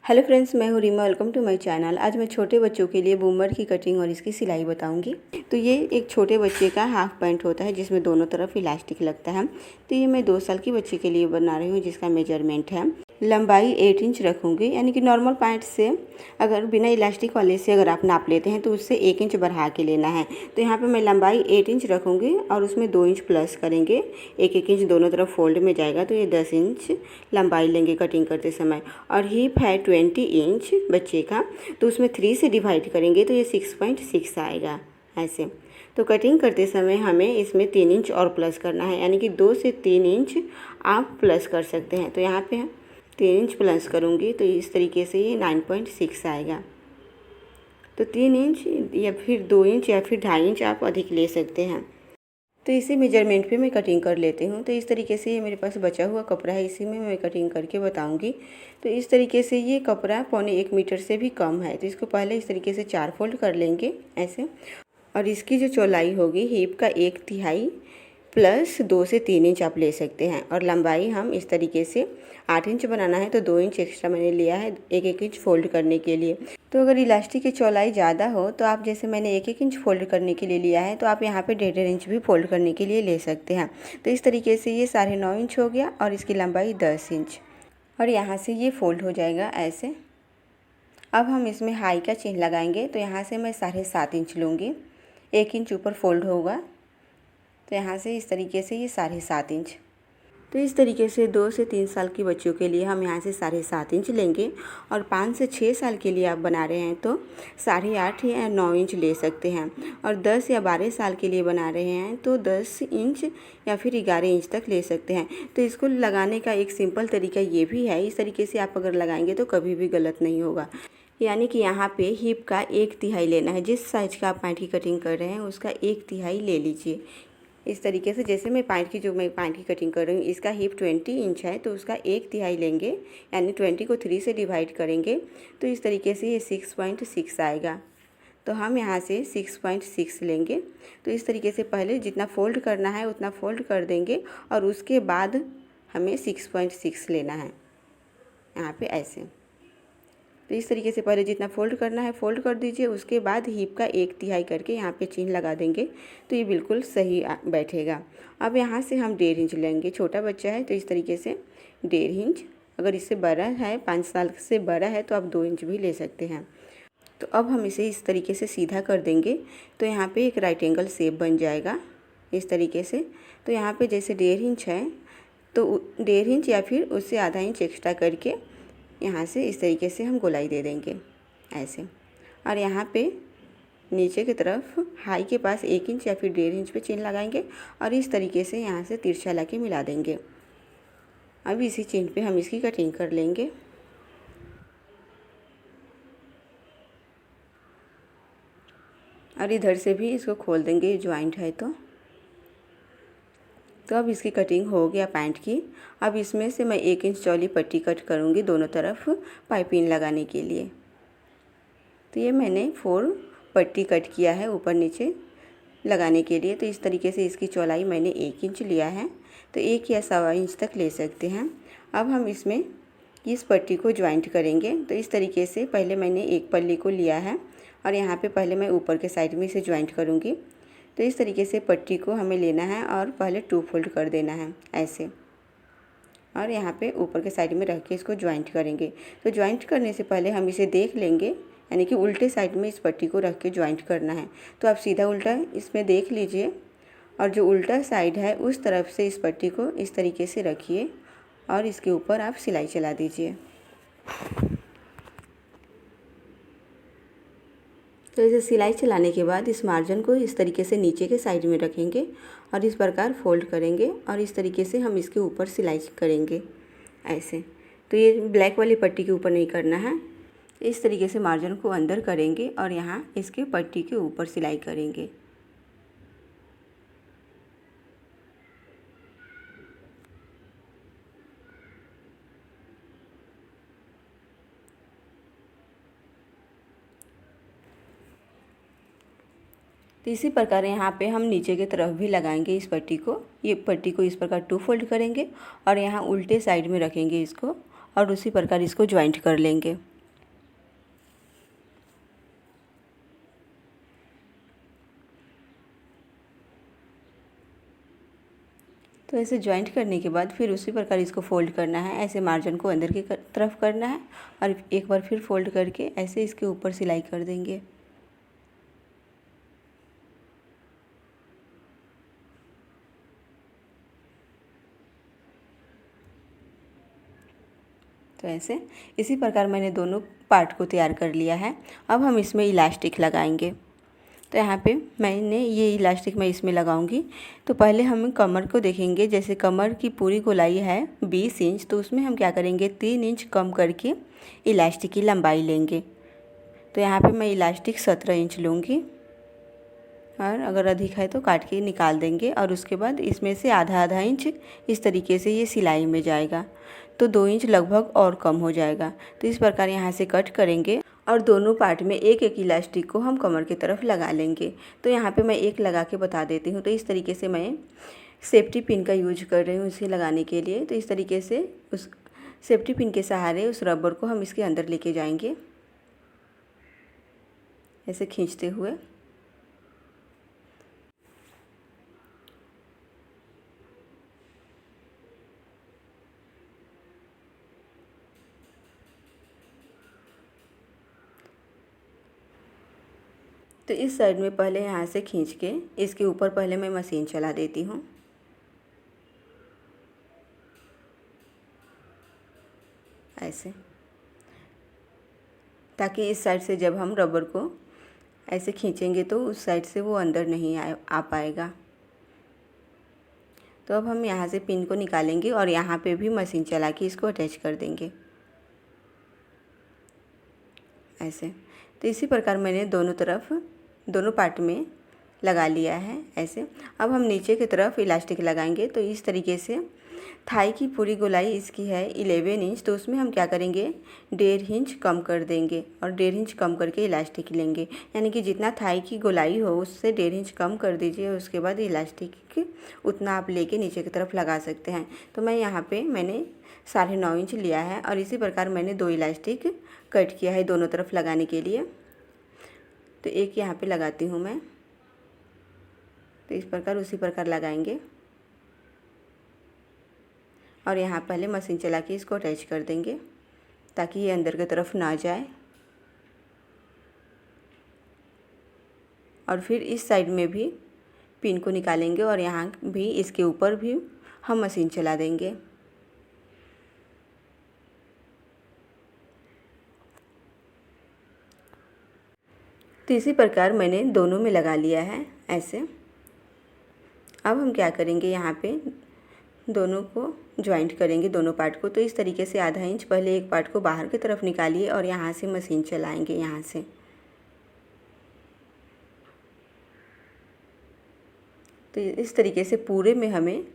Hello friends, मैं हूँ Reema. Welcome to my channel. आज मैं छोटे बच्चों के लिए बूमर की कटिंग और इसकी सिलाई बताऊंगी। तो ये एक छोटे बच्चे का हाफ पैंट होता है जिसमें दोनों तरफ इलास्टिक लगता है। तो ये मैं 2 साल की बच्चे के लिए बना रही हूँ, जिसका मेजरमेंट है लंबाई 8 इंच रखूँगी। यानी कि नॉर्मल पैंट से अगर बिना इलास्टिक वाले से अगर आप नाप लेते हैं तो उससे 1 इंच बढ़ा के लेना है। तो यहाँ पे मैं लंबाई 8 इंच रखूँगी और उसमें 2 इंच प्लस करेंगे। 1-1 इंच दोनों तरफ फोल्ड में जाएगा, तो ये 10 इंच लंबाई लेंगे कटिंग करते समय। और हिप है 20 इंच बच्चे का, तो उसमें 3 से डिवाइड करेंगे तो ये 6.6 आएगा ऐसे। तो कटिंग करते समय हमें इसमें 3 इंच और प्लस करना है, यानी कि 2 से 3 इंच आप प्लस कर सकते हैं। तो यहाँ पे 3 इंच प्लस करूँगी तो इस तरीके से ये 9.6 आएगा। तो 3 इंच या फिर 2 इंच या फिर 2.5 इंच आप अधिक ले सकते हैं। तो इसी मेजरमेंट पे मैं कटिंग कर लेती हूँ। तो इस तरीके से ये मेरे पास बचा हुआ कपड़ा है, इसी में मैं कटिंग करके बताऊँगी। तो इस तरीके से ये कपड़ा 1.25 मीटर से भी कम है, तो इसको पहले इस तरीके से 4 फोल्ड कर लेंगे ऐसे। और इसकी जो चौड़ाई होगी हिप का 1/3 प्लस 2 से 3 इंच आप ले सकते हैं। और लंबाई हम इस तरीके से 8 इंच बनाना है तो 2 इंच एक्स्ट्रा मैंने लिया है 1-1 इंच फोल्ड करने के लिए। तो अगर इलास्टिक की चौड़ाई ज़्यादा हो तो आप जैसे मैंने 1-1 इंच फोल्ड करने के लिए लिया है, तो आप यहाँ पे 1.5 इंच भी फोल्ड करने के लिए ले सकते हैं। तो इस तरीके से ये 9.5 इंच हो गया और इसकी लंबाई 10 इंच, और यहाँ से ये फोल्ड हो जाएगा ऐसे। अब हम इसमें हाई का चिन्ह लगाएंगे। तो यहाँ से मैं 7.5 इंच लूँगी, 1 इंच ऊपर फोल्ड होगा, तो यहाँ से इस तरीके से ये 7.5 इंच। तो इस तरीके से 2 से 3 साल की बच्चों के लिए हम यहाँ से 7.5 इंच लेंगे। और 5 से 6 साल के लिए आप बना रहे हैं तो 8.5 या 9 इंच ले सकते हैं। और 10 या 12 साल के लिए बना रहे हैं तो 10 इंच या फिर 11 इंच तक ले सकते हैं। तो इसको लगाने का एक सिंपल तरीका ये भी है, इस तरीके से आप अगर लगाएंगे तो कभी भी गलत नहीं होगा। यानी कि यहाँ पे हिप का 1/3 लेना है। जिस साइज़ का आप पैंट की कटिंग कर रहे हैं उसका 1/3 ले लीजिए। इस तरीके से जैसे मैं पैंट की कटिंग कर रही हूँ, इसका हिप 20 इंच है तो उसका 1/3 लेंगे, यानी 20 को 3 से डिवाइड करेंगे तो इस तरीके से ये 6.6 आएगा। तो हम यहाँ से 6.6 लेंगे। तो इस तरीके से पहले जितना फोल्ड करना है उतना फोल्ड कर देंगे और उसके बाद हमें 6.6 लेना है यहाँ पे ऐसे। तो इस तरीके से पहले जितना फोल्ड करना है फोल्ड कर दीजिए, उसके बाद हिप का 1/3 करके यहाँ पे चिन्ह लगा देंगे तो ये बिल्कुल सही बैठेगा। अब यहाँ से हम 1.5 इंच लेंगे। छोटा बच्चा है तो इस तरीके से 1.5 इंच, अगर इससे बड़ा है 5 साल से बड़ा है तो आप 2 इंच भी ले सकते हैं। तो अब हम इसे इस तरीके से सीधा कर देंगे तो यहाँ पे एक राइट एंगल शेप बन जाएगा इस तरीके से। तो यहाँ पे जैसे 1.5 इंच है तो 1.5 इंच या फिर उससे आधा इंच एक्स्ट्रा करके यहाँ से इस तरीके से हम गोलाई दे देंगे ऐसे। और यहाँ पे नीचे की तरफ हाई के पास 1 इंच या फिर 1.5 इंच पे चिन्ह लगाएंगे और इस तरीके से यहाँ से तिरछा ला के मिला देंगे। अब इसी चिन्ह पे हम इसकी कटिंग कर लेंगे। और इधर से भी इसको खोल देंगे, ये ज्वाइंट है तो अब इसकी कटिंग हो गया पैंट की। अब इसमें से मैं 1 इंच चौड़ी पट्टी कट करूँगी दोनों तरफ पाइपिंग लगाने के लिए। तो ये मैंने 4 पट्टी कट किया है ऊपर नीचे लगाने के लिए। तो इस तरीके से इसकी चौड़ाई मैंने 1 इंच लिया है, तो 1 या 1.25 इंच तक ले सकते हैं। अब हम इसमें इस पट्टी को ज्वाइंट करेंगे। तो इस तरीके से पहले मैंने एक पल्ली को लिया है और यहाँ पे पहले मैं ऊपर के साइड में इसे ज्वाइंट करूँगी। तो इस तरीके से पट्टी को हमें लेना है और पहले 2 फोल्ड कर देना है ऐसे, और यहाँ पे ऊपर के साइड में रख के इसको ज्वाइंट करेंगे। तो ज्वाइंट करने से पहले हम इसे देख लेंगे, यानी कि उल्टे साइड में इस पट्टी को रख के ज्वाइंट करना है। तो आप सीधा उल्टा इसमें देख लीजिए और जो उल्टा साइड है उस तरफ से इस पट्टी को इस तरीके से रखिए और इसके ऊपर आप सिलाई चला दीजिए। तो इसे सिलाई चलाने के बाद इस मार्जिन को इस तरीके से नीचे के साइड में रखेंगे और इस प्रकार फोल्ड करेंगे और इस तरीके से हम इसके ऊपर सिलाई करेंगे ऐसे। तो ये ब्लैक वाली पट्टी के ऊपर नहीं करना है, इस तरीके से मार्जिन को अंदर करेंगे और यहाँ इसके पट्टी के ऊपर सिलाई करेंगे। तो इसी प्रकार यहाँ पे हम नीचे की तरफ भी लगाएंगे इस पट्टी को। ये पट्टी को इस प्रकार 2 फोल्ड करेंगे और यहाँ उल्टे साइड में रखेंगे इसको और उसी प्रकार इसको ज्वाइंट कर लेंगे। तो ऐसे जॉइंट करने के बाद फिर उसी प्रकार इसको फोल्ड करना है। ऐसे मार्जिन को अंदर की तरफ करना है और एक बार फिर फोल्ड करके ऐसे इसके ऊपर सिलाई कर देंगे। तो ऐसे इसी प्रकार मैंने दोनों पार्ट को तैयार कर लिया है। अब हम इसमें इलास्टिक लगाएंगे। तो यहाँ पे मैंने ये इलास्टिक मैं इसमें लगाऊंगी। तो पहले हम कमर को देखेंगे। जैसे कमर की पूरी गोलाई है 20 इंच, तो उसमें हम क्या करेंगे 3 इंच कम करके इलास्टिक की लंबाई लेंगे। तो यहाँ पे मैं इलास्टिक 17 इंच लूँगी और अगर अधिक है तो काट के निकाल देंगे। और उसके बाद इसमें से आधा आधा इंच इस तरीके से ये सिलाई में जाएगा, तो 2 इंच लगभग और कम हो जाएगा। तो इस प्रकार यहाँ से कट करेंगे और दोनों पार्ट में एक एक इलास्टिक को हम कमर की तरफ लगा लेंगे। तो यहाँ पे मैं एक लगा के बता देती हूँ। तो इस तरीके से मैं सेफ्टी पिन का यूज कर रही हूँ इसे लगाने के लिए। तो इस तरीके से उस सेफ्टी पिन के सहारे उस रबर को हम इसके अंदर लेके जाएंगे, ऐसे खींचते हुए। तो इस साइड में पहले यहाँ से खींच के इसके ऊपर पहले मैं मशीन चला देती हूँ, ऐसे, ताकि इस साइड से जब हम रबर को ऐसे खींचेंगे तो उस साइड से वो अंदर नहीं आ पाएगा। तो अब हम यहाँ से पिन को निकालेंगे और यहाँ पे भी मशीन चला के इसको अटैच कर देंगे, ऐसे। तो इसी प्रकार मैंने दोनों तरफ दोनों पार्ट में लगा लिया है, ऐसे। अब हम नीचे की तरफ इलास्टिक लगाएंगे। तो इस तरीके से थाई की पूरी गोलाई इसकी है 11 इंच, तो उसमें हम क्या करेंगे 1.5 इंच कम कर देंगे और 1.5 इंच कम करके इलास्टिक लेंगे। यानी कि जितना थाई की गोलाई हो उससे 1.5 इंच कम कर दीजिए। उसके बाद इलास्टिक उतना आप लेके नीचे की तरफ लगा सकते हैं। तो मैं यहाँ पे मैंने 9.5 इंच लिया है और इसी प्रकार मैंने 2 इलास्टिक कट किया है दोनों तरफ लगाने के लिए। तो एक यहाँ पे लगाती हूँ मैं। तो इस प्रकार उसी प्रकार लगाएंगे और यहाँ पहले मशीन चला के इसको अटैच कर देंगे ताकि ये अंदर की तरफ ना जाए। और फिर इस साइड में भी पिन को निकालेंगे और यहाँ भी इसके ऊपर भी हम मशीन चला देंगे। तो इसी प्रकार मैंने दोनों में लगा लिया है, ऐसे। अब हम क्या करेंगे यहाँ पे दोनों को ज्वाइंट करेंगे, दोनों पार्ट को। तो इस तरीके से आधा इंच पहले एक पार्ट को बाहर की तरफ निकालिए और यहाँ से मशीन चलाएंगे, यहाँ से। तो इस तरीके से पूरे में हमें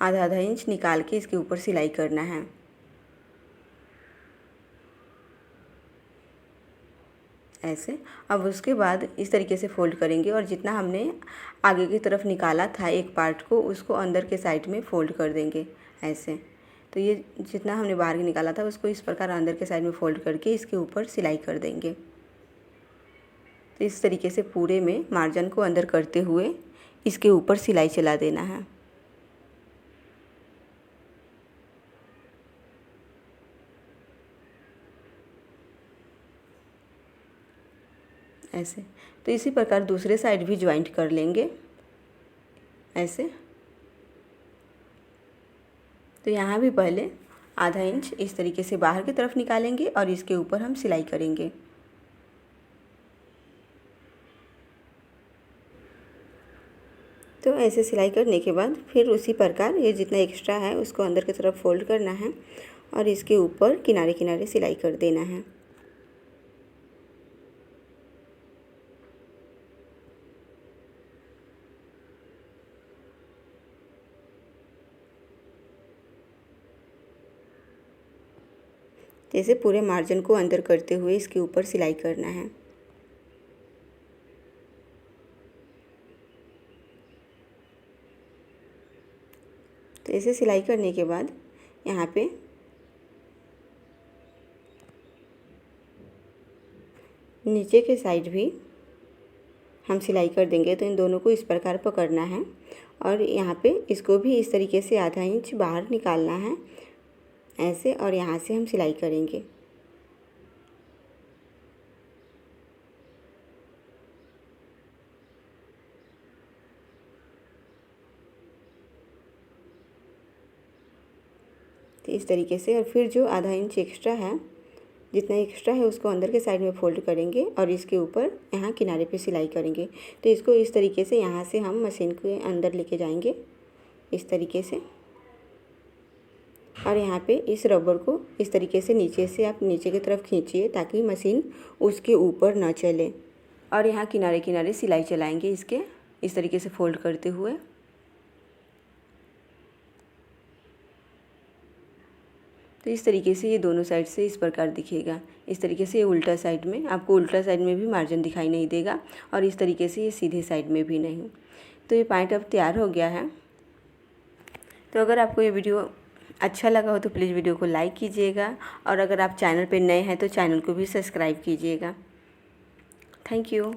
आधा आधा इंच निकाल के इसके ऊपर सिलाई करना है, ऐसे। अब उसके बाद इस तरीके से फोल्ड करेंगे और जितना हमने आगे की तरफ निकाला था एक पार्ट को, उसको अंदर के साइड में फोल्ड कर देंगे, ऐसे। तो ये जितना हमने बाहर निकाला था उसको इस प्रकार अंदर के साइड में फोल्ड करके इसके ऊपर सिलाई कर देंगे। तो इस तरीके से पूरे में मार्जिन को अंदर करते हुए इसके ऊपर सिलाई चला देना है, ऐसे। तो इसी प्रकार दूसरे साइड भी ज्वाइंट कर लेंगे, ऐसे। तो यहाँ भी पहले आधा इंच इस तरीके से बाहर की तरफ निकालेंगे और इसके ऊपर हम सिलाई करेंगे। तो ऐसे सिलाई करने के बाद फिर उसी प्रकार ये जितना एक्स्ट्रा है उसको अंदर की तरफ फोल्ड करना है और इसके ऊपर किनारे किनारे सिलाई कर देना है। जैसे पूरे मार्जिन को अंदर करते हुए इसके ऊपर सिलाई करना है। तो ऐसे सिलाई करने के बाद यहाँ पे नीचे के साइड भी हम सिलाई कर देंगे। तो इन दोनों को इस प्रकार पकड़ना है और यहाँ पे इसको भी इस तरीके से आधा इंच बाहर निकालना है ऐसे, और यहाँ से हम सिलाई करेंगे। तो इस तरीके से, और फिर जो आधा इंच एक्स्ट्रा है, जितना एक्स्ट्रा है उसको अंदर के साइड में फोल्ड करेंगे और इसके ऊपर यहाँ किनारे पे सिलाई करेंगे। तो इसको इस तरीके से यहाँ से हम मशीन के अंदर लेके जाएंगे इस तरीके से, और यहाँ पे इस रबर को इस तरीके से नीचे से आप नीचे की तरफ खींचिए ताकि मशीन उसके ऊपर ना चले। और यहाँ किनारे किनारे सिलाई चलाएंगे इसके, इस तरीके से फोल्ड करते हुए। तो इस तरीके से ये दोनों साइड से इस प्रकार दिखेगा। इस तरीके से ये उल्टा साइड में, आपको उल्टा साइड में भी मार्जिन दिखाई नहीं देगा, और इस तरीके से ये सीधे साइड में भी नहीं। तो ये पैंट अब तैयार हो गया है। तो अगर आपको ये वीडियो अच्छा लगा हो तो प्लीज़ वीडियो को लाइक कीजिएगा, और अगर आप चैनल पर नए हैं तो चैनल को भी सब्सक्राइब कीजिएगा। Thank you.